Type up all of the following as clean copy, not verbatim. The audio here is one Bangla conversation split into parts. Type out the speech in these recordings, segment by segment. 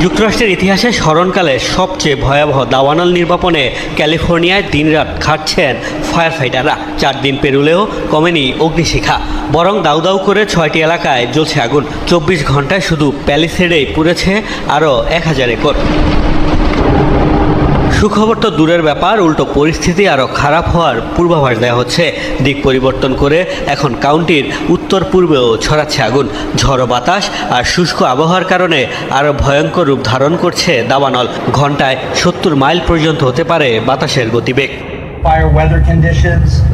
যুক্তরাষ্ট্রের ইতিহাসে স্মরণকালে সবচেয়ে ভয়াবহ দাবানল নির্বাপনে ক্যালিফোর্নিয়ায় দিনরাত খাটছেন ফায়ার ফাইটাররা। 4 দিন পেরুলেও কমেনি অগ্নিশিখা, বরং দাউ দাউ করে 6টি এলাকায় জ্বলছে আগুন। 24 ঘন্টায় শুধু প্যালিসেডেই পুড়েছে আরও 1000 একর। সুখবর তো দূরের ব্যাপার, উল্টো পরিস্থিতি আরও খারাপ হওয়ার পূর্বাভাস দেওয়া হচ্ছে। দিক পরিবর্তন করে এখন কাউন্টির উত্তর পূর্বেও ছড়াচ্ছে আগুন। ঝড়ো বাতাস আর শুষ্ক আবহাওয়ার কারণে আরও ভয়ঙ্কর রূপ ধারণ করছে দাবানল। ঘন্টায় 70 মাইল পর্যন্ত হতে পারে বাতাসের গতিবেগ।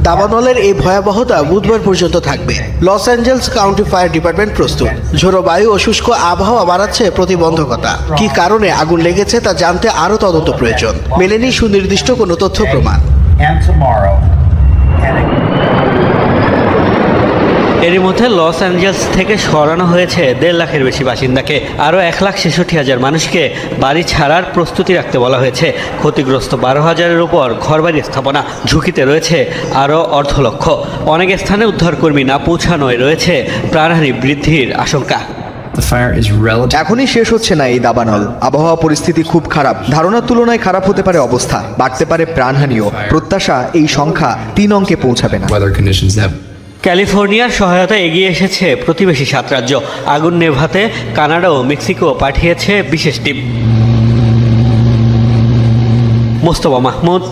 দাবানলের এই ভয়াবহতা বুধবার পর্যন্ত থাকবে। Los Angeles county fire department প্রস্তুত। ঝোড়ো বায়ু ও শুষ্ক আবহাওয়া বাড়াচ্ছে প্রতিবন্ধকতা। কী কারণে আগুন লেগেছে তা জানতে আরও তদন্ত প্রয়োজন। মেলেনি সুনির্দিষ্ট কোনো তথ্য প্রমাণ। এরই মধ্যে লস অ্যাঞ্জেলস থেকে সরানো হয়েছে 1.5 লাখের বেশি বাসিন্দাকে। আরও 1,66,000 মানুষকে বাড়ি ছাড়ার প্রস্তুতি রাখতে বলা হয়েছে। ক্ষতিগ্রস্ত 12,000-এর উপর ঘরবাড়ি স্থাপনা। ঝুঁকিতে রয়েছে আরও 1.5 লক্ষ। অনেক স্থানে উদ্ধারকর্মী না পৌঁছানোয় রয়েছে প্রাণহানি বৃদ্ধির আশঙ্কা। এখনই শেষ হচ্ছে না এই দাবানল। আবহাওয়া পরিস্থিতি খুব খারাপ। ধারণার তুলনায় খারাপ হতে পারে অবস্থা, বাড়তে পারে প্রাণহানিও। প্রত্যাশা এই সংখ্যা 3 অঙ্কে পৌঁছাবে না। ক্যালিফোর্নিয়ার সহায়তা এগিয়ে এসেছে প্রতিবেশী 7 রাজ্য। আগুন নেভাতে কানাডা ও মেক্সিকো পাঠিয়েছে বিশেষ টিম। মোস্তফা মাহমুদ,